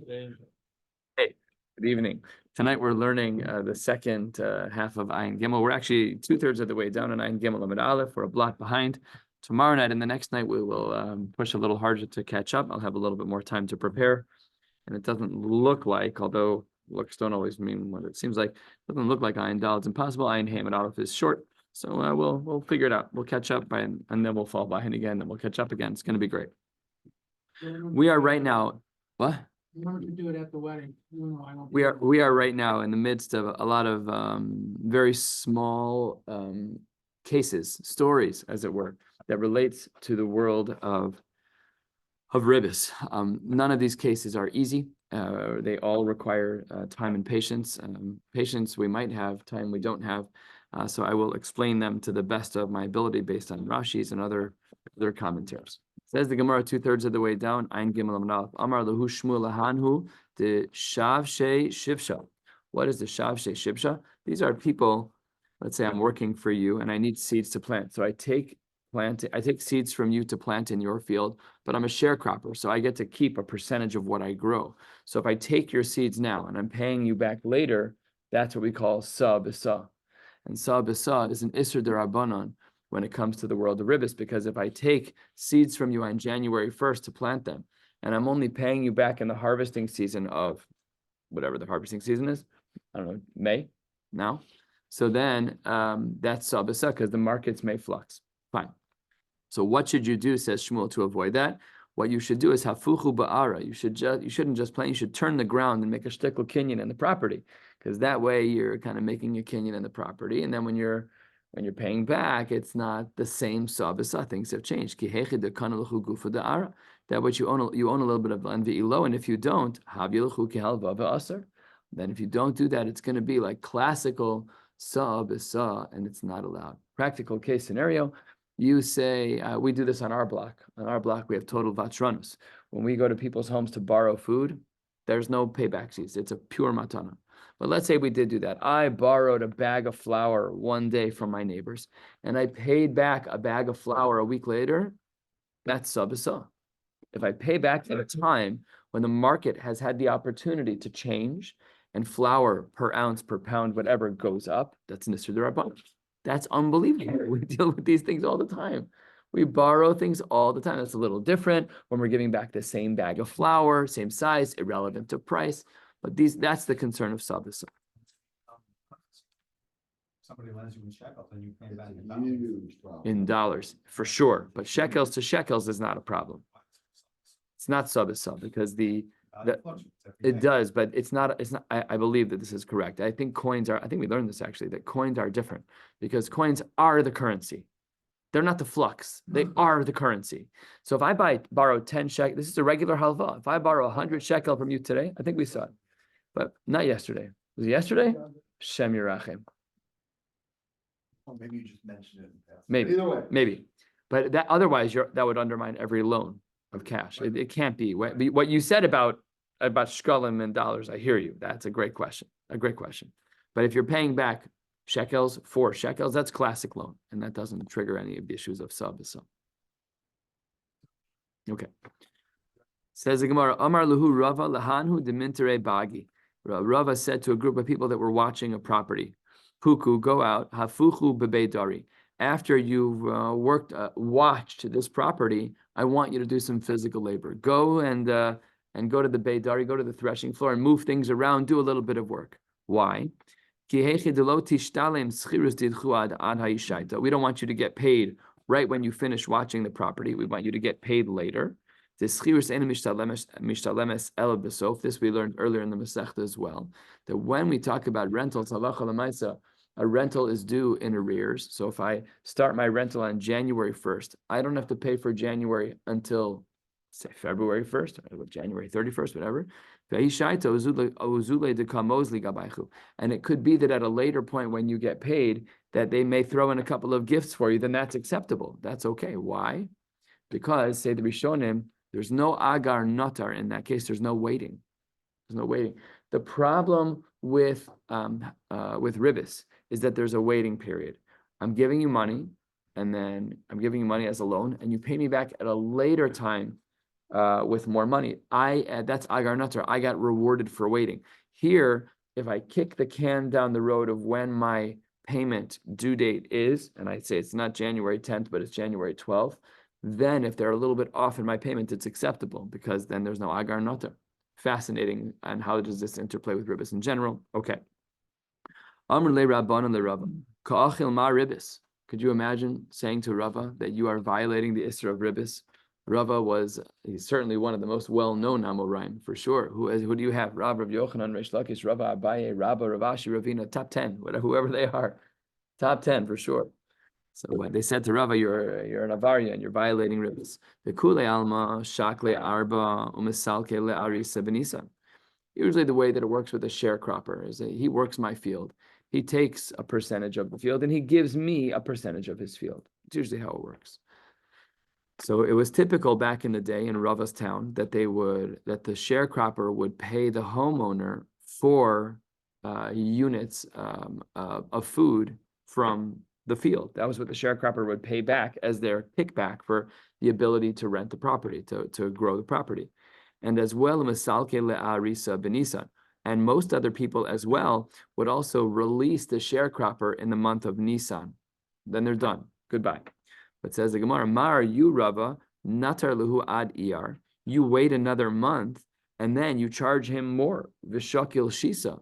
Hey, good evening. Tonight we're learning the second half of Ayin Gimel. We're actually 2/3 of the way down in Ayin Gimel Amid Aleph. We're a block behind. Tomorrow night and the next night we will push a little harder to catch up. I'll have a little bit more time to prepare. And it doesn't look like, although looks don't always mean what it seems like, it doesn't look like Ayin Dal is impossible. Ayin Hey Amid Aleph is short. So we'll figure it out. We'll catch up and then we'll fall behind again. Then we'll catch up again. It's going to be great. We are right now. What? Remember to do it at the wedding. We are right now in the midst of a lot of very small cases, stories, as it were, that relates to the world of ribbis. None of these cases are easy. They all require time and patience. Patience we might have, time we don't have. So I will explain them to the best of my ability based on Rashi's and other commentaries. Says the Gemara 2/3 of the way down. Ayin Gimel Amar Lahu Shmuel Lahanhu the Shavshe Shivsha. What is the Shavshe Shivsha? These are people. Let's say I'm working for you and I need seeds to plant. So I take seeds from you to plant in your field, but I'm a sharecropper, so I get to keep a percentage of what I grow. So if I take your seeds now and I'm paying you back later, that's what we call sa-b'sa. And sa-b'sa is an Isser D'Rabbanan when it comes to the world of ribbis, because if I take seeds from you on January 1st to plant them, and I'm only paying you back in the harvesting season of whatever the harvesting season is, I don't know, May now. So then that's sa-b'sa because the markets may flux. Fine. So what should you do, says Shmuel, to avoid that? What you should do is hafuchu ba'ara. You shouldn't just plant, you should turn the ground and make a shtickle kinyan in the property, because that way you're kind of making a kinyan in the property, and then when you're paying back, it's not the same sa-b'sa. Things have changed. That what you own a little bit of land ve'ilo, and if you don't, then if you don't do that, it's going to be like classical sa-b'sa, and it's not allowed. Practical case scenario. You say, we do this on our block. On our block, we have total vatranus. When we go to people's homes to borrow food, there's no payback fees. It's a pure matana. But let's say we did do that. I borrowed a bag of flour one day from my neighbors, and I paid back a bag of flour a week later. That's sa-b'sa. If I pay back at a time when the market has had the opportunity to change, and flour per ounce, per pound, whatever goes up, that's an Isser D'Rabbanan. That's unbelievable. We deal with these things all the time. We borrow things all the time. That's a little different when we're giving back the same bag of flour, same size, irrelevant to price. But that's the concern of sa-b'sa. Somebody lends you in shekels and you pay back in dollars, for sure. But shekels to shekels is not a problem. It's not sa-b'sa because it does, but it's not. I believe that this is correct. I think coins are. I think we learned this actually. That coins are different because coins are the currency. They're not the flux. They are the currency. So if I borrow 10 shekel, this is a regular halva. If I borrow 100 shekel from you today, I think we saw it, but not yesterday. Was it yesterday? Shem Yerachem. Well, maybe you just mentioned it. Maybe. Either way. Maybe, but that otherwise that would undermine every loan of cash. It can't be. What you said about shekalim and dollars, I hear you. That's a great question. But if you're paying back shekels, 4 shekels, that's classic loan, and that doesn't trigger any of the issues of sa-b'sa. Okay. Says the Gemara, Amar luhu Rava lahanhu demintere bagi. Rava said to a group of people that were watching a property, Puku, go out, hafuchu bebeidari. After you've watched this property, I want you to do some physical labor. Go and go to the beidari, go to the threshing floor and move things around, do a little bit of work. Why? We don't want you to get paid right when you finish watching the property. We want you to get paid later. This we learned earlier in the Maseches as well, that when we talk about rentals, halacha l'maisa, a rental is due in arrears. So if I start my rental on January 1st, I don't have to pay for January until, say, February 1st, or January 31st, whatever. And it could be that at a later point when you get paid, that they may throw in a couple of gifts for you, then that's acceptable. That's okay. Why? Because, say the Rishonim, there's no agar notar in that case. There's no waiting. The problem with ribbis is that there's a waiting period. I'm giving you money, and then I'm giving you money as a loan, and you pay me back at a later time with more money. That's agar natar. I got rewarded for waiting. Here, if I kick the can down the road of when my payment due date is, and I say it's not January 10th, but it's January 12th, then if they're a little bit off in my payment, it's acceptable because then there's no agar natar. Fascinating. And how does this interplay with ribbis in general? Okay. Amr le Rabban le Rava. Ka'achil ma ribbis. Could you imagine saying to Rava that you are violating the Isra of ribbis? Rava he's certainly one of the most well-known Amoraim, for sure. Who do you have? Rav Yochanan, Reish Lakish, Rava Abaye, Rabba, Ravashi, Ravina, top 10, whoever they are. Top 10 for sure. So when they said to Rava, you're an Avaria and you're violating ribbis. The Kule Alma, Shakle Arba, Umisalke Le Arisa Benisan. Usually the way that it works with a sharecropper is that he works my field. He takes a percentage of the field and he gives me a percentage of his field. It's usually how it works. So it was typical back in the day in Rava's town that the sharecropper would pay the homeowner for units of food from the field. That was what the sharecropper would pay back as their kickback for the ability to rent the property, to grow the property. And as well, Masalke le'arisa benisan. And most other people as well would also release the sharecropper in the month of Nisan. Then they're done. Goodbye. But says the Gemara, Mar you Rava, natar luhu ad iyar. You wait another month and then you charge him more. Vishakil shisa.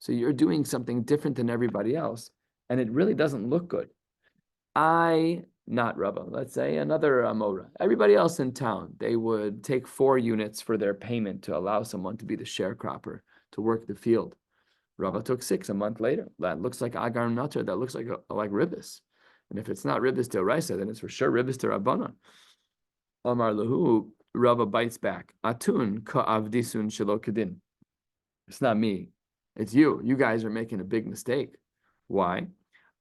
So you're doing something different than everybody else. And it really doesn't look good. Not Rava, let's say another Amora. Everybody else in town, they would take 4 units for their payment to allow someone to be the sharecropper, to work the field. Rava took 6 a month later. That looks like agar natar. That looks like ribbis. And if it's not ribbis to Raisa, then it's for sure ribbis to Rabbanan. Amar Lahu, Rava bites back. Atun ka'avdisun shelo kedin. It's not me. It's you. You guys are making a big mistake. Why?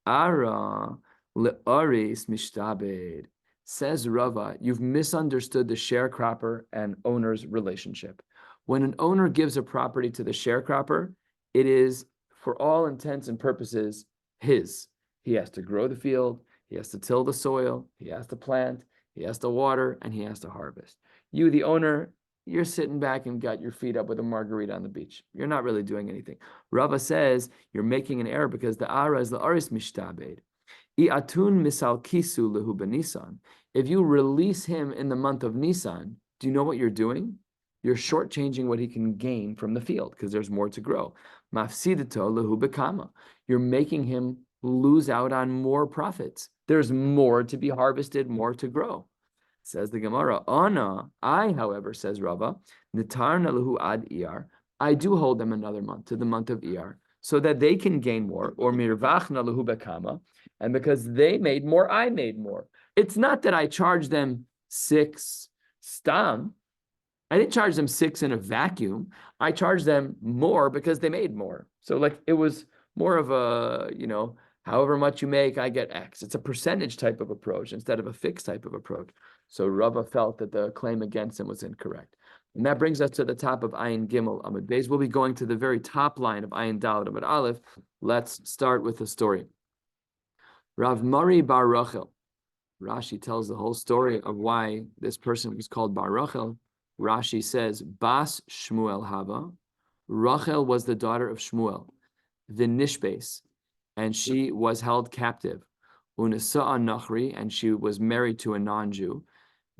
Ara le'aris mishtabed. Says Rava, you've misunderstood the sharecropper and owner's relationship. When an owner gives a property to the sharecropper, it is, for all intents and purposes, his. He has to grow the field, he has to till the soil, he has to plant, he has to water, and he has to harvest. You, the owner, you're sitting back and got your feet up with a margarita on the beach. You're not really doing anything. Rava says you're making an error because the ara is the aris mishtabed. I'atun misal kisu lehu benisan. If you release him in the month of Nisan, do you know what you're doing? You're shortchanging what he can gain from the field because there's more to grow. Mafsidito lehu bekama. You're making him lose out on more profits. There's more to be harvested, more to grow. Says the Gemara, Ana, I, however, says Rava, Nitarna lahu ad iyar. I do hold them another month to the month of Iyar, so that they can gain more, or mirvachna lahu bekama, and because they made more, I made more. It's not that I charge them 6 stam. I didn't charge them 6 in a vacuum. I charged them more because they made more. So like it was more of a, however much you make, I get X. It's a percentage type of approach instead of a fixed type of approach. So Rava felt that the claim against him was incorrect. And that brings us to the top of Ayin Gimel Amud Beis. We'll be going to the very top line of Ayin Daled Amud Aleph. Let's start with the story. Rav Mari Bar Rachel. Rashi tells the whole story of why this person was called Bar Rachel. Rashi says, Bas Shmuel Hava. Rachel was the daughter of Shmuel, the Nishbes, and she was held captive. Unasa'a Nachri, and she was married to a non-Jew.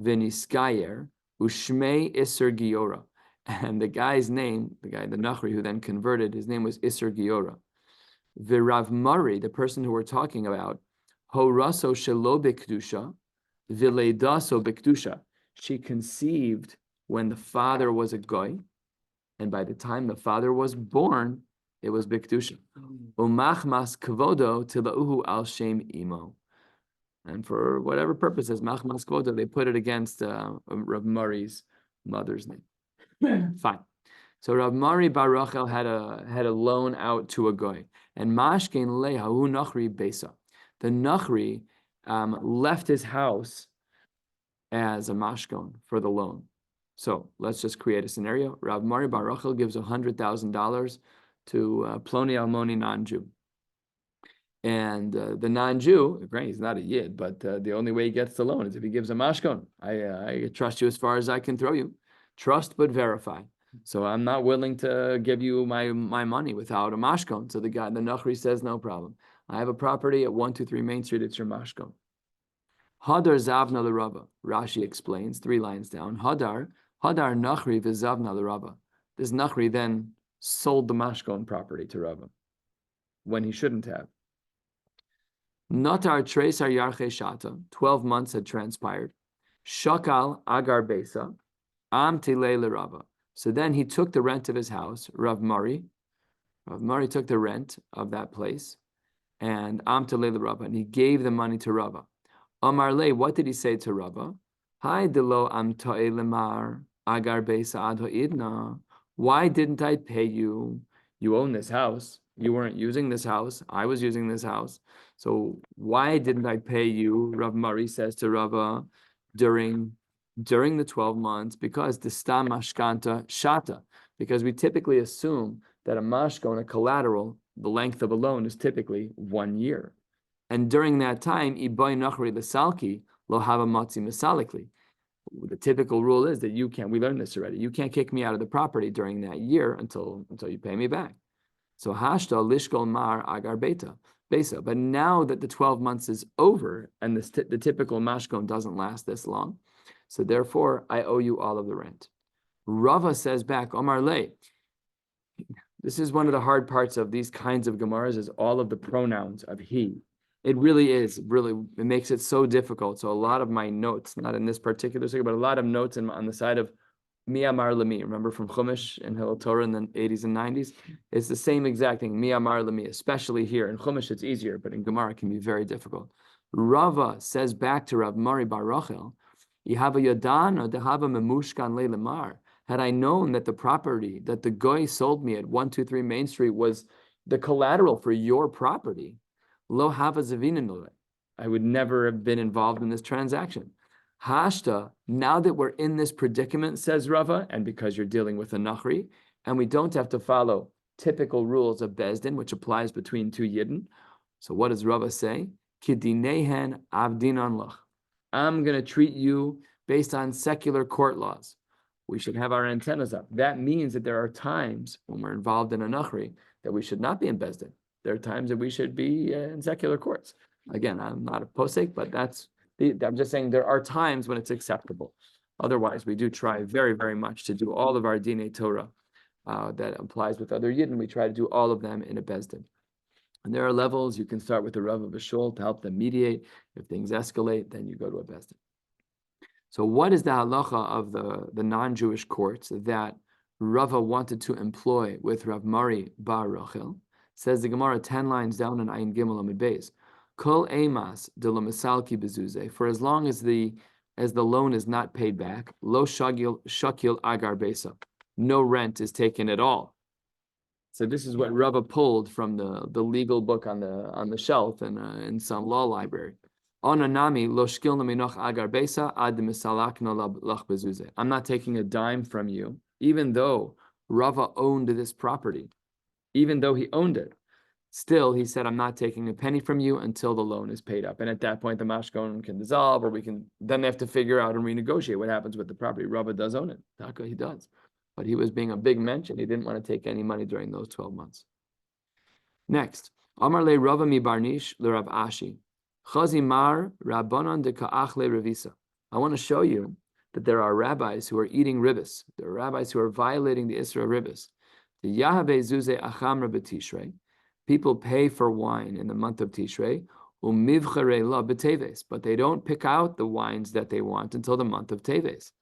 Viniskayer, Ushmei Isser Giora. And the guy's name, the Nachri who then converted, his name was Isser Giora. Virav Mari, the person who we're talking about, Horaso Shelo Bikdusha, Vileidaso Bikdusha. She conceived when the father was a goy, and by the time the father was born, it was Bikdusha. Umachmas kvodo tilauhu al shem imo. And for whatever purposes, machmas kvodo, they put it against Rav Mari's mother's name. Fine. So Rav Mari Bar Rachel had a loan out to a goy, and mashkein lehahu nachri besa. The nachri left his house as a mashkon for the loan. So let's just create a scenario. Rav Mari Bar Rachel gives $100,000 to Ploni Almoni non-Jew. And the non-Jew, granted, he's not a yid, but the only way he gets the loan is if he gives a mashkon. I trust you as far as I can throw you. Trust but verify. So I'm not willing to give you my money without a mashkon. So the Nachri says, no problem. I have a property at 123 Main Street. It's your mashkon. Hadar zavna l'rava. Rashi explains 3 lines down. Hadar Nachri v'zavna l'rava. This Nachri then sold the mashkon property to Rava when he shouldn't have. Natar Tresar Yarche Shata, 12 months had transpired. Shakal Agar Besa, Am Tile Rava. So then he took the rent of his house, Rav Mari took the rent of that place, and Am Tile Rava, and he gave the money to Rava. Amar Le, what did he say to Rava? Hi Delo Am Ta'e Lemar, Agar Besa Adho Idna. Why didn't I pay you? You own this house. You weren't using this house. I was using this house. So why didn't I pay you? Rav Mari says to Rava during the 12 months, because the stam mashkanta shata, because we typically assume that a mashkon, a collateral, the length of a loan is typically 1 year. And during that time, ibay nachri lesalki lo hava matzi mesalikli. The typical rule is that you can't, we learned this already, you can't kick me out of the property during that year until you pay me back. So hashta lishkol mar agar beta. But now that the 12 months is over and the typical mashkon doesn't last this long, so therefore I owe you all of the rent. Rava says back, Omar Le, this is one of the hard parts of these kinds of Gemaras is all of the pronouns of he. It really is, it makes it so difficult. So a lot of my notes, not in this particular segment, but a lot of notes on the side of Mi Amar Lemi, remember from Chumash and Hillel Torah in the 80s and 90s? It's the same exact thing, Mi Amar Lemi, especially here. In Chumash it's easier, but in Gemara it can be very difficult. Rava says back to Rav Mari Bar Rachel, Ihava Yadan Dehava Memushkan Le Lemar. Had I known that the property that the Goy sold me at 123 Main Street was the collateral for your property, Lo Hava Zavina, I would never have been involved in this transaction. Hashta, now that we're in this predicament, says Rava, and because you're dealing with a Nachri, and we don't have to follow typical rules of Bezdin, which applies between 2 Yidden. So what does Rava say? Kidinehen avdinan lach. I'm going to treat you based on secular court laws. We should have our antennas up. That means that there are times when we're involved in a Nachri that we should not be in Bezdin. There are times that we should be in secular courts. Again, I'm not a posek, but I'm just saying there are times when it's acceptable. Otherwise, we do try very, very much to do all of our Dinei Torah that applies with other Yidden. We try to do all of them in a Bezdin. And there are levels. You can start with the Rav of a Shul to help them mediate. If things escalate, then you go to a Bezdin. So what is the halacha of the non-Jewish courts that Rava wanted to employ with Rav Mari Bar Rachel? Says the Gemara 10 lines down in Ayin Gimel Amid Beis. Kol emas de lo misalki bezuze. For as long as the loan is not paid back, lo shakil agar besa. No rent is taken at all. So this is what Rava pulled from the legal book on the shelf in some law library. Onanami lo shkilna minoch agar besa ad misalakna lach bezuze. I'm not taking a dime from you, even though Rava owned this property, even though he owned it. Still, he said, I'm not taking a penny from you until the loan is paid up. And at that point, the mashkon can dissolve, or then they have to figure out and renegotiate what happens with the property. Rava does own it. Taka, he does. But he was being a big mention. He didn't want to take any money during those 12 months. Next, Amar le Rava mi Barnish le Rav Ashi. Chazi mar Rabbanon de Ka'ach le Revisa. I want to show you that there are rabbis who are eating ribis. There are rabbis who are violating the Isra ribis. The Yahave Zuze Achamra B'Tishrei. People pay for wine in the month of Tishrei, but they don't pick out the wines that they want until the month of Teves.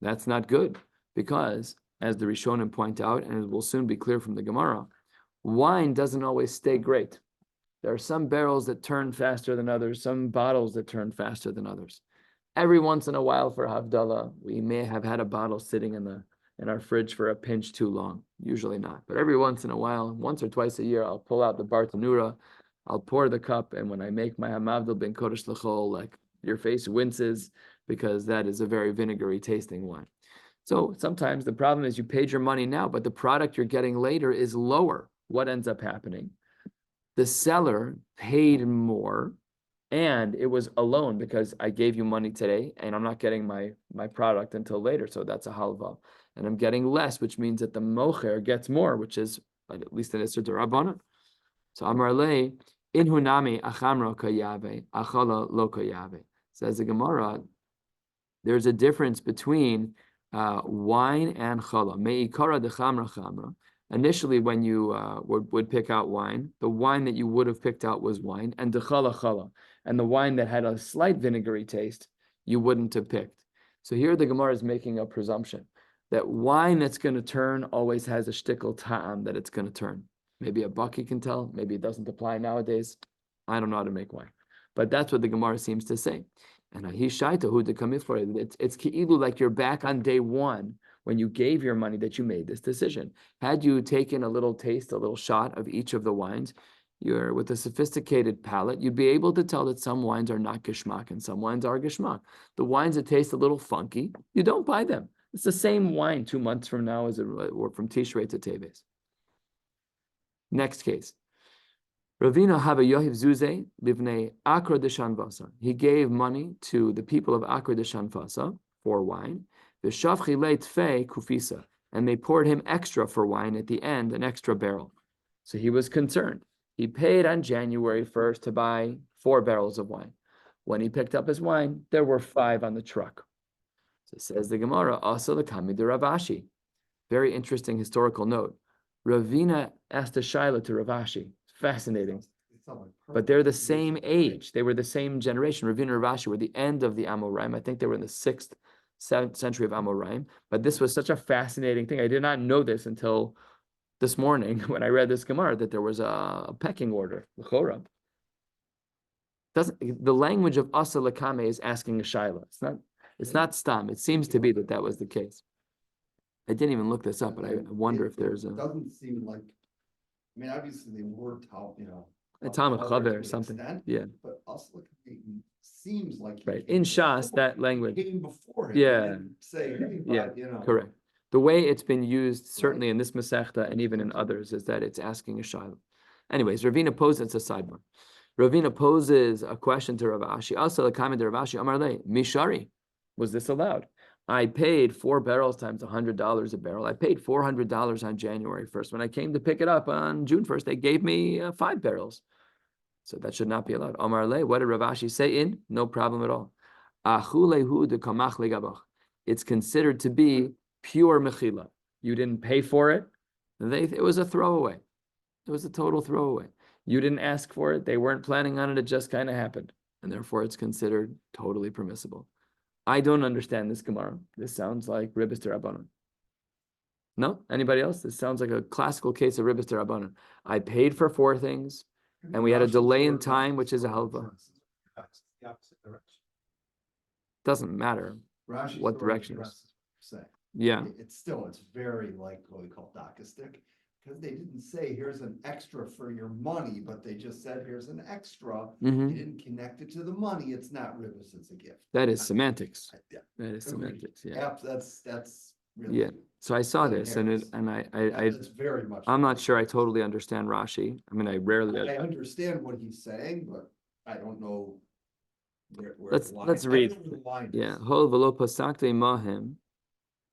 That's not good, because, as the Rishonim point out, and it will soon be clear from the Gemara, wine doesn't always stay great. There are some barrels that turn faster than others, some bottles that turn faster than others. Every once in a while for Havdalah, we may have had a bottle sitting in our fridge for a pinch too long. Usually not. But every once in a while, once or twice a year, I'll pull out the Bartanura, I'll pour the cup, and when I make my Hamavdal ben Kodesh L'chol, like your face winces, because that is a very vinegary tasting wine. So sometimes the problem is you paid your money now, but the product you're getting later is lower. What ends up happening? the seller paid more, and it was a loan because I gave you money today, and I'm not getting my product until later, so that's a halva. And I'm getting less, which means that the mocher gets more, which is at least an Isser D'Rabbanan. So Amar Le, in hunami achamro kayave, achala lo kayave. Says the Gemara, there's a difference between wine and challah. Me'ikara de chamra chamra. Initially, when you would pick out wine, the wine that you would have picked out was wine, and de challah challah. And the wine that had a slight vinegary taste, you wouldn't have picked. So here the Gemara is making a presumption that wine that's going to turn always has a shtickle ta'am that it's going to turn. Maybe a bucky can tell. Maybe it doesn't apply nowadays. I don't know how to make wine. But that's what the Gemara seems to say. And he shaita who to come in for it. It's ki'ilu like you're back on day one when you gave your money that you made this decision. Had you taken a little taste, a little shot of each of the wines, you're with a sophisticated palate, you'd be able to tell that some wines are not geshmak and some wines are geshmak. The wines that taste a little funky, you don't buy them. It's the same wine 2 months from now as it or from Tishrei to Teves. Next case. Ravina Hava Yohiv Zuze Livnei Akra de Shanvasa. He gave money to the people of Akra de Shanvasa for wine. V'shavchi le tfei kufisa. And they poured him extra for wine at the end, an extra barrel. So he was concerned. He paid on January 1st to buy 4 barrels of wine. When he picked up his wine, there were 5 on the truck. So says the Gemara, also the Kami de Ravashi. Very interesting historical note. Ravina asked a shaila to Ravashi. Fascinating. But they're the same age. They were the same generation. Ravina and Ravashi were the end of the Amoraim. I think they were in the 6th, 7th century of Amoraim. But this was such a fascinating thing. I did not know this until this morning when I read this Gemara, that there was a pecking order. The language of Asa Lakame is asking a shaila. It's not stam. It seems to be that was the case. I didn't even look this up, but I wonder if there's a. It doesn't seem like, I mean, obviously they were taught, A Talmud to Chaver or an something. extent, Yeah. But also it seems like. he Right. came In Shas, before- that language. Came before him. Yeah. He didn't say, hey, Yeah, but, correct. The way it's been used, certainly in this Masechta and even in others, is that it's asking a shaila. Anyways, Ravina poses a sidebar. Ravina poses a question to Rav Ashi. Also, the comment to Rav Ashi, Amar Le, Mishari, was this allowed? I paid 4 barrels times $100 a barrel. I paid $400 on January 1st. When I came to pick it up on June 1st, they gave me 5 barrels. So that should not be allowed. Amar Le, what did Rav Ashi say in? No problem at all. Achulehu de kamach legabach. It's considered to be pure mechila. You didn't pay for it. It was a throwaway. It was a total throwaway. You didn't ask for it. They weren't planning on it. It just kind of happened. And therefore, it's considered totally permissible. I don't understand this Gemara. This sounds like Ribbis D'Rabbanan. No? Anybody else? This sounds like a classical case of Ribbis D'Rabbanan. I paid for 4 things, and we had a delay in time, which is a halva. The opposite direction. Doesn't matter Rashi's what story direction is. addresses what you're saying. Yeah. It's very like what we call dakistic, because they didn't say, here's an extra for your money, but they just said, here's an extra. Mhm. You didn't connect it to the money. It's not ribis, it's a gift. That is semantics. Yeah. That is Agreed. semantics. Yeah. That's really. Yeah. So I saw Splitting this and hairs. That's very much. I'm not sure I totally understand Rashi. I mean, I rarely. I understand what he's saying, but I don't know. Where Let's- the line- let's I don't read. know where the line Yeah. is. Hol velo pasakte mahim.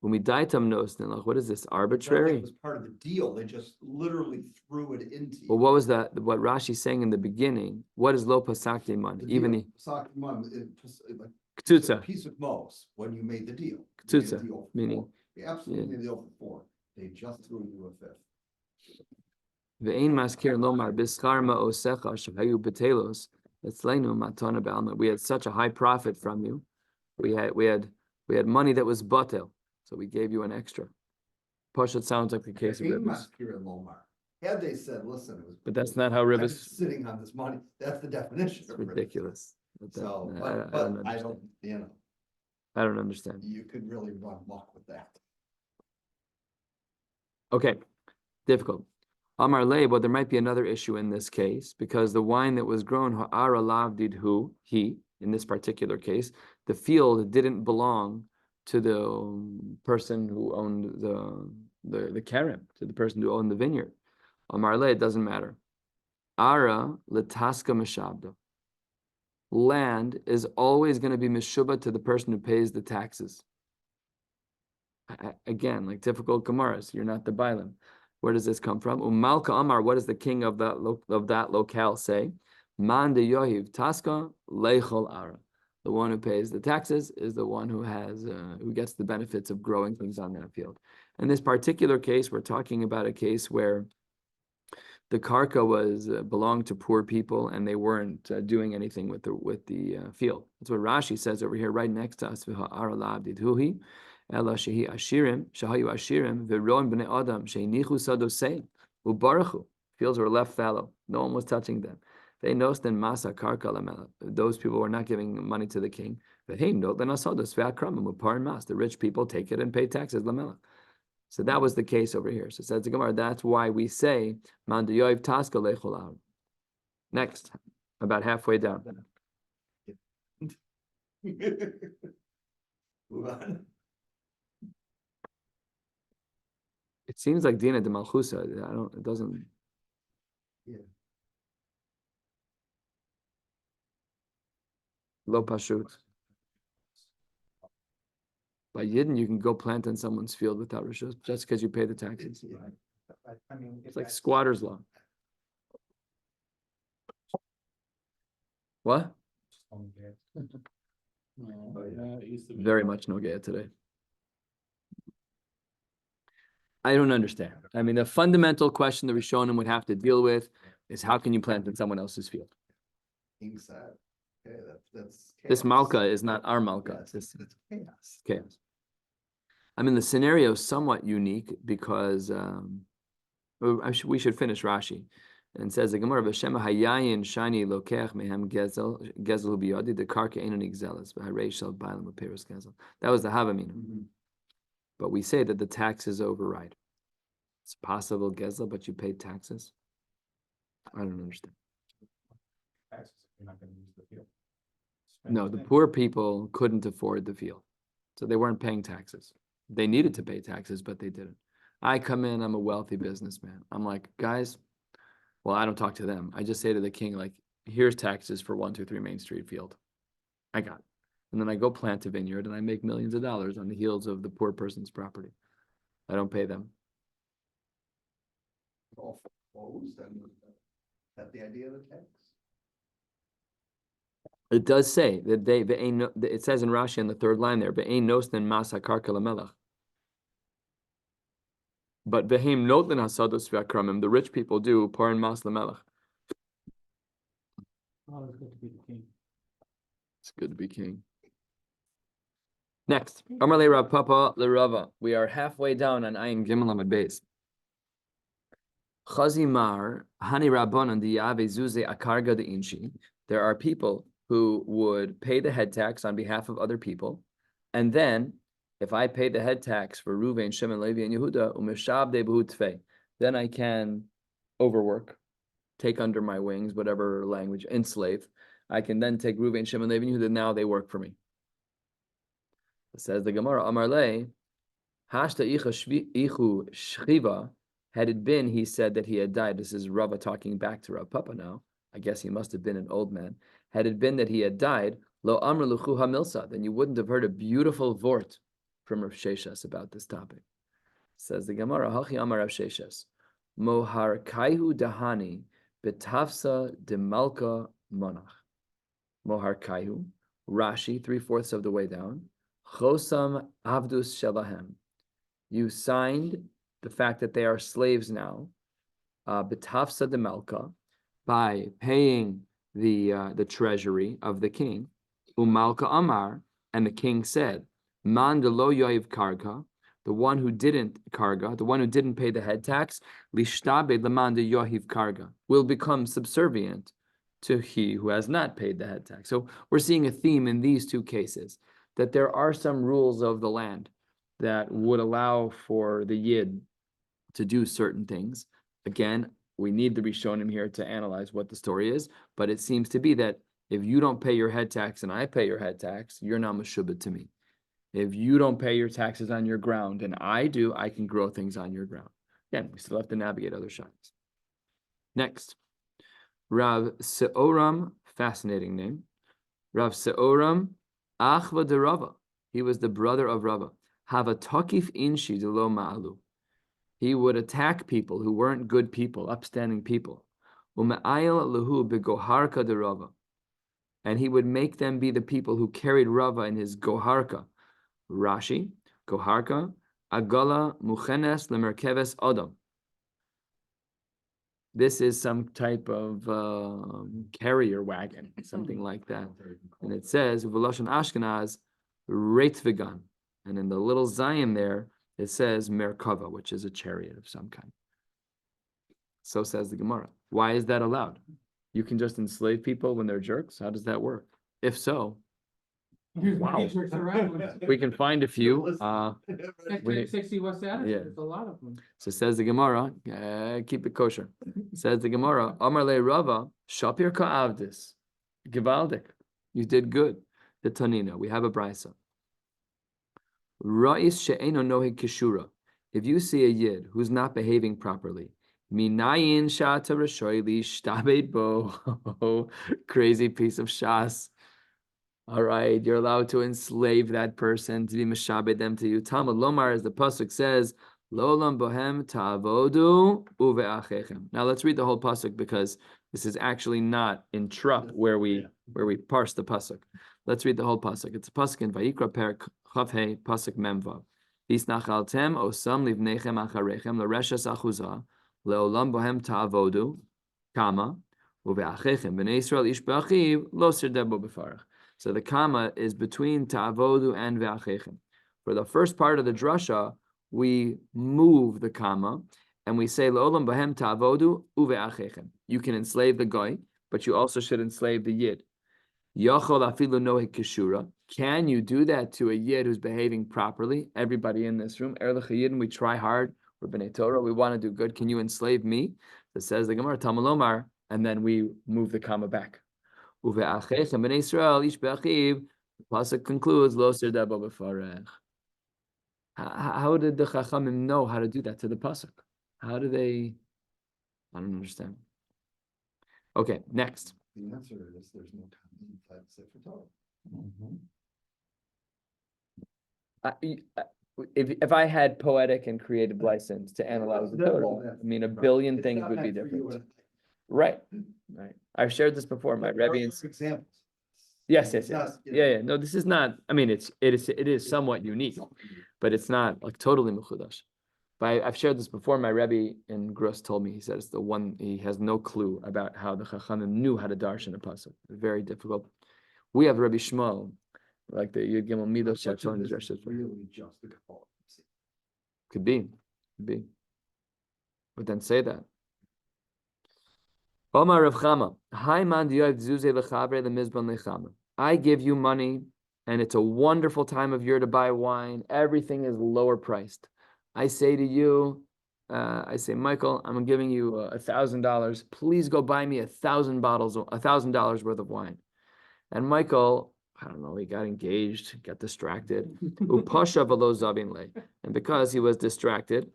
When we daitam nosnilach, what is this? It's not like Arbitrary? It was part of the deal. They just literally threw it into. Well, you. what was that? What Rashi's saying in the beginning? What is lo pasakte man? The Even deal, the Saki Mum, like. Ktutza. Piece of mos when you made the deal. You made a Ktutza, deal for meaning- 4. You absolutely made the deal for 4. They just threw you a 5th. Ve'ein maskir lomar bischar ma'osecha shahayu betelos. Etzleinu matana be'alma. We had such a high profit from you. We had money that was batel, so we gave you an extra. Pashat sounds like the case of Ein Ribbis, maskir and Lomar. Had they said, listen, it was. but that's not how I'm Ribbis. just sitting on this money. That's the definition It's of ribbis. ridiculous. But that- So, I but don't I understand. don't, I don't understand. you could really run muck with that. Okay, difficult. Amar Le, but there might be another issue in this case because the wine that was grown, ha'ara lavdid hu, he, in this particular case, the field didn't belong to the person who owned the kerem, to the person who owned the vineyard. Amar Le, it doesn't matter. Ara letaska mishabda. Land is always going to be mishubah to the person who pays the taxes. Again, like difficult Gemaras, you're not the Bailam. Where does this come from? Umalka Amar, what does the king of that locale say? Man de Yohiv Taska Leichol Ara. The one who pays the taxes is the one who has who gets the benefits of growing things on that field. In this particular case, we're talking about a case where the karka was belonged to poor people and they weren't doing anything with the field. That's what Rashi says over here, right next to us. Ela shehi ashirim, shahayu ashirim, v'roim b'nei adam, sheinichu sadosei, ubarachu. Fields were left fallow. No one was touching them. They nosten masa karka lamela. Those people were not giving money to the king. The rich people take it and pay taxes lamela. So that was the case over here. So says the Gemara, that's why we say man deyoiv taska lechol. Next, about halfway down. Move on. It seems like Dina de Malchusa. It doesn't. Yeah. Lo pashut. By Yidden, you can go plant in someone's field without rishus, just because you pay the taxes. Yeah. I mean, It's like squatter's law. What? Very much no gaya today. I don't understand. I mean, the fundamental question the Rishonim would have to deal with is how can you plant in someone else's field? Inside. Okay, that's This chaos. malka is not our malka. Yes, It's it's chaos. chaos. I mean, the scenario is somewhat unique because we should finish Rashi. And says the Gemara, "V'shem hayayin shani lokech mehem gezel biyadi the karka einon igzelas v'harei shel bailam v'peros gezel." That was the Havamina. Mhm. But we say that the taxes override. It's possible gezel, but you paid taxes. I don't understand. You're not gonna use the field. No, the poor people couldn't afford the field, so they weren't paying taxes. They needed to pay taxes, but they didn't. I come in, I'm a wealthy businessman. I'm like, guys, well, I don't talk to them. I just say to the king, like, here's taxes for 123 Main Street field. I got it. And then I go plant a vineyard and I make millions of dollars on the heels of the poor person's property. I don't pay them. All foreclosed and that the idea of the tax? It does say that it says in Rashi on the third line there, ve'ein nosnen masa karka lamelach. But ve'heim notlen hasados v'akramim, the rich people do par and mas lamelach. Oh, it's good to be the king. It's good to be king. Next, Amar le Rav Papa le Rava. We are halfway down on Ayin Gimel Amud Beis. Chazimar hani rabbanon diyave zuze akarga de inshi. There are people who would pay the head tax on behalf of other people, and then if I pay the head tax for Reuven, Shimon, Levi, and Yehuda, umeshavde behu tfei, then I can overwork, take under my wings, whatever language, enslave. I can then take Reuven, Shimon, Levi, and Yehuda. Now they work for me. It says the Gemara, Amar le, hashta ichu shchiva. Had it been, he said that he had died. This is Rava talking back to Rav Papa now. I guess he must have been an old man. Had it been that he had died, lo amr luchu hamilsa, then you wouldn't have heard a beautiful vort from Rav Sheshas about this topic. Says the Gemara, hachi amar Rav Sheshas, mohar kaihu dahani betafsa de malka monach. Mohar kaihu, Rashi, 3/4 of the way down, chosam avdus shelahem. You signed the fact that they are slaves now, betafsa de malka, by paying the treasury of the king, umalka amar, and the king said, man de lo yoiv karga, the one who didn't pay the head tax, lishtabe leman de yohiv karga, will become subservient to he who has not paid the head tax. So we're seeing a theme in these two cases, that there are some rules of the land that would allow for the Yid to do certain things. Again, we need the Rishonim here to analyze what the story is, but it seems to be that if you don't pay your head tax and I pay your head tax, you're not meshubed to me. If you don't pay your taxes on your ground and I do, I can grow things on your ground. Again, we still have to navigate other shocks. Next, Rav Seoram, fascinating name. Rav Seoram, Achva de Rava. He was the brother of Rava. Hava Tokif Inshi de Lo Ma'alu. He would attack people who weren't good people, upstanding people. Ume'ayel Lahu beGoharka de Rava. And he would make them be the people who carried Rava in his Goharka. Rashi, Goharka, Agala Muchenes Lemerkeves Adam. This is some type of carrier wagon, something like that. And it says, Veloshan Ashkenaz, Reitvigan. And in the little Zion there, it says Merkava, which is a chariot of some kind. So says the Gemara. Why is that allowed? You can just enslave people when they're jerks? How does that work? If so, wow. We can find a few. Section 60 West Addison, Yeah. there's a lot of them. So says the Gemara, keep it kosher. Says the Gemara, Amar le Rava, Shapir ka'avdis. Givaldik. You did good. The Tanina, we have a brisa. Ra'is she'eno nohig kishura. If you see a yid who's not behaving properly, minayin shata rashoili shtabed bo. Crazy piece of shas. All right, you're allowed to enslave that person, to be meshabed them to you. Talmud Lomar, as the pasuk says, Lolam bohem ta'avodu uve'achechem. Now let's read the whole pasuk because this is actually not in Trup where we parse the pasuk. Let's read the whole pasuk. It's a pasuk in Vayikra Perek Chavhei pasuk Memvav. Visnachaltem osam livnechem acharechem l'reshes achuzah leolam bohem ta'avodu kama uve'achechem b'nei Yisrael ish b'achiv lo sirdebo b'farach. So the comma is between ta'avodu and ve'achechem. For the first part of the drasha, we move the comma and we say le'olam bahem ta'avodu uve'achechem. You can enslave the goy, but you also should enslave the yid. Yachol afilu nohek kishura. Can you do that to a yid who's behaving properly? Everybody in this room, erlich yidin, we try hard. We're b'nei Torah. We want to do good. Can you enslave me? That says the Gemara Talmud Lomar, and then we move the comma back. Uve'achechem b'nei Yisrael ish be'achiv. The pasuk concludes lo sirdebo b'farech. How did the Chachamim know how to do that to the pasuk? How do they? I don't understand. Okay, next. The answer is there's no comment inside the Sefer Torah. If I had poetic and creative license to analyze the Torah, I mean, a billion It's things not would be meant for you different. and- Right. I've shared this before. My There are Rebbe. examples. Yes. It's not, you know, Yeah. No, this is not. I mean, it is somewhat unique, but it's not like totally mechudash. But I've shared this before. My Rebbe in Grus told me, he said it's the one, he has no clue about how the Chachamim knew how to darshan a pasuk. Very difficult. We have Rabbi Shmuel, like the Yud Gimel Midos Shachon is Really just the Kabbalah. could be. But then say that. Omar Rav Chama, Hi man diyav zuze lechabre lemizban lechama. I give you money, and it's a wonderful time of year to buy wine. Everything is lower priced. I say to you, Michael, I'm giving you $1,000. Please go buy me 1,000 bottles, $1,000 worth of wine. And Michael, I don't know, he got engaged, got distracted. Upasha v'lo zavin le. And because he was distracted,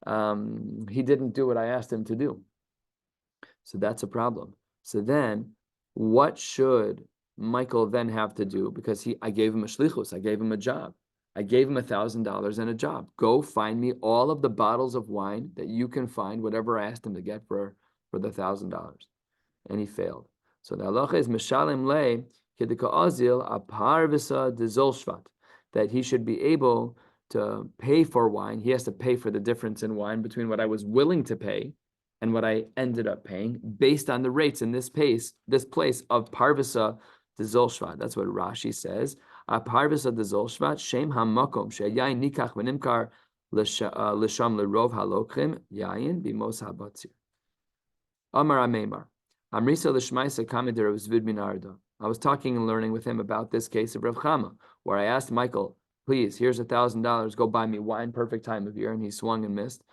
he didn't do what I asked him to do. So that's a problem. So then, what should Michael then have to do? Because I gave him a shlichus, I gave him a job. I gave him $1,000 and a job. Go find me all of the bottles of wine that you can find, whatever I asked him to get for the $1,000. And he failed. So the halacha is mishalem le kedika azil apar v'sa dezol shvat, that he should be able to pay for wine. He has to pay for the difference in wine between what I was willing to pay and what I ended up paying based on the rates in this place of parvisa dezol shvat. That's what Rashi says. Parvisa dezol shvat shem hamakom sheyayin nikach v'nimkar l'sham l'rov halokrim yayin b'mos habatzir. Amar Ameimar. Amrisa l'shmaisa kameder of Zvid Minarda. I was talking and learning with him about this case of Rav Chama, where I asked Michael, please, here's $1,000, go buy me wine, perfect time of year, and he swung and missed.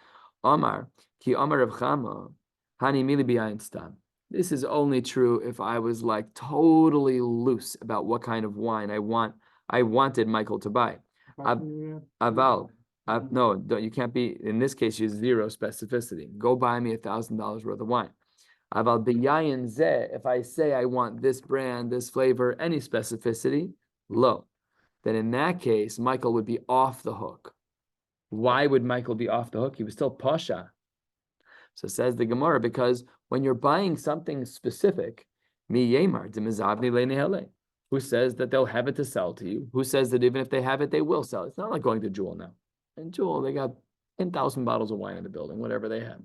Amar, ki Amar Rav Chama, hani mili b'yayin stam. This is only true if I was like totally loose about what kind of wine I wanted Michael to buy. Aval. No, you can't be, in this case, use zero specificity. Go buy me $1,000 worth of wine. Aval b'yayin zeh, if I say I want this brand, this flavor, any specificity, lo, then in that case, Michael would be off the hook. Why would Michael be off the hook? He was still pasha. So says the Gemara, because when you're buying something specific, mi yemar demizavni le'nehele. Who says that they'll have it to sell to you? Who says that even if they have it, they will sell? It's not like going to Jewel now. In Jewel, they got 10,000 bottles of wine in the building, whatever they have.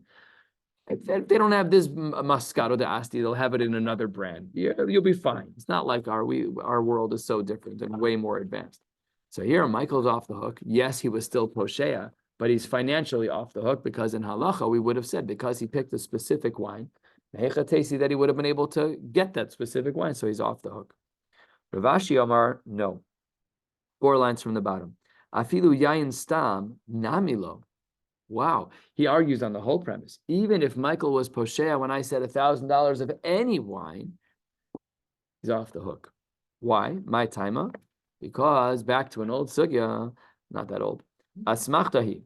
If they don't have this Moscato d'Asti, they'll have it in another brand. You'll be fine. It's not like our world is so different and way more advanced. So here, Michael's off the hook. Yes, he was still Poshea, but he's financially off the hook because in halacha, we would have said because he picked a specific wine, that he would have been able to get that specific wine, so he's off the hook. Rav Ashi Amar, no. 4 lines from the bottom. Afilu yayin stam namilo. Wow. He argues on the whole premise. Even if Michael was Poshea when I said $1,000 of any wine, he's off the hook. Why? My timer. Because back to an old sugya, not that old. Asmachtahi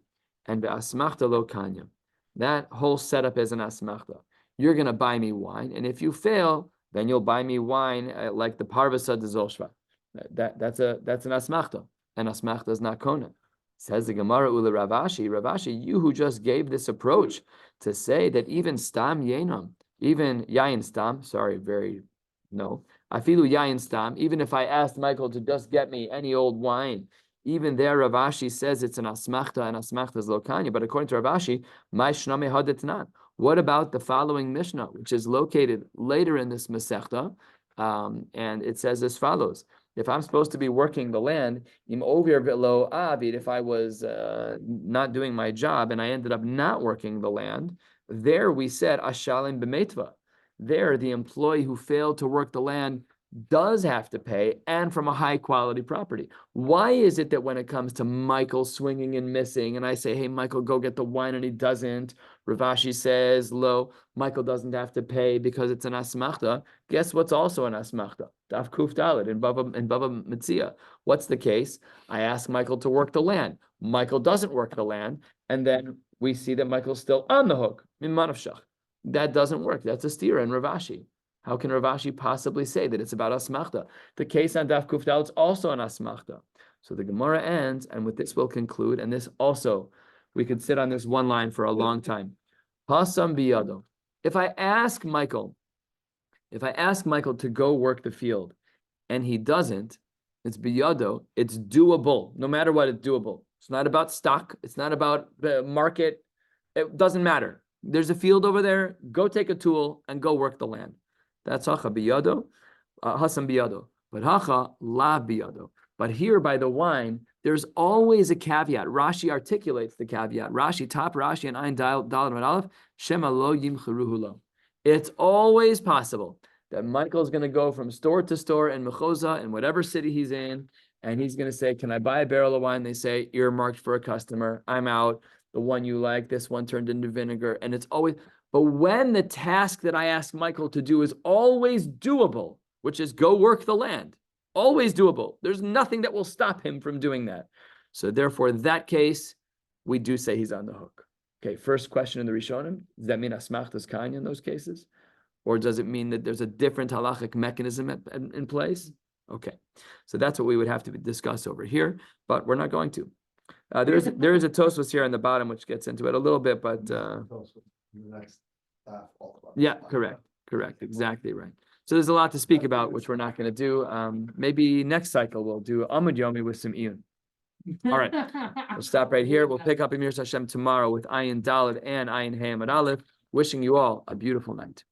and asmachta lo kanya. That whole setup is an asmachta. You're going to buy me wine, and if you fail, then you'll buy me wine like the parvasa de zolshva. That's an asmachta, and asmachta is not kona. Says the Gemara ula Rav Ashi, you who just gave this approach to say that even stam yenam, even yayin stam, afilu yayin stam, even if I asked Michael to just get me any old wine, even there Rav Ashi says it's an asmachta, and asmachta is lokanya. But according to Rav Ashi, my shname hadetnan. What about the following Mishnah, which is located later in this Masechta, and it says as follows: if I'm supposed to be working the land, im ovir velo avid, if I was not doing my job and I ended up not working the land, there we said ashalim b'meitva. There, the employee who failed to work the land does have to pay, and from a high quality property. Why is it that when it comes to Michael swinging and missing, and I say, hey, Michael, go get the wine, and he doesn't, Rav Ashi says, lo, Michael doesn't have to pay because it's an asmachta. Guess what's also an asmachta? Daf Kuf Dalet in Bava Metzia. What's the case? I ask Michael to work the land. Michael doesn't work the land, and then we see that Michael's still on the hook. Min manavshach. That doesn't work. That's a steer in Rav Ashi. How can Rav Ashi possibly say that it's about asmachta? The case on Daf Kuf Dalet is also an asmachta. So the Gemara ends, and with this we'll conclude. And this also, we could sit on this one line for a long time. Hasam biyado. If I ask Michael to go work the field, and he doesn't, it's biyado. It's doable. No matter what, it's doable. It's not about stock. It's not about the market. It doesn't matter. There's a field over there. Go take a tool and go work the land. That's hacha biyado, hasam biyado. But hacha la biyado. But here by the wine, there's always a caveat. Rashi articulates the caveat. Top Rashi and Ayin Daled Red Aleph, Shema lo yimcheruhu lo. It's always possible that Michael's going to go from store to store in Mechoza, in whatever city he's in, and he's going to say, can I buy a barrel of wine? They say, earmarked for a customer. I'm out. The one you like, this one turned into vinegar. And it's always... But when the task that I ask Michael to do is always doable, which is go work the land, always doable. There's nothing that will stop him from doing that. So therefore, in that case, we do say he's on the hook. Okay, first question in the Rishonim, does that mean asmachtas kanya in those cases? Or does it mean that there's a different halachic mechanism in place? Okay, so that's what we would have to discuss over here, but we're not going to. There is a Tosfos here on the bottom, which gets into it a little bit, but... Next, yeah, correct, exactly right. So there's a lot to speak about, which we're not going to do. Maybe next cycle we'll do Amud Yomi with some Iyun. All right, we'll stop right here. We'll pick up Emir Hashem tomorrow with Ayin Daled and Ayin Hey Amud Aleph. Wishing you all a beautiful night.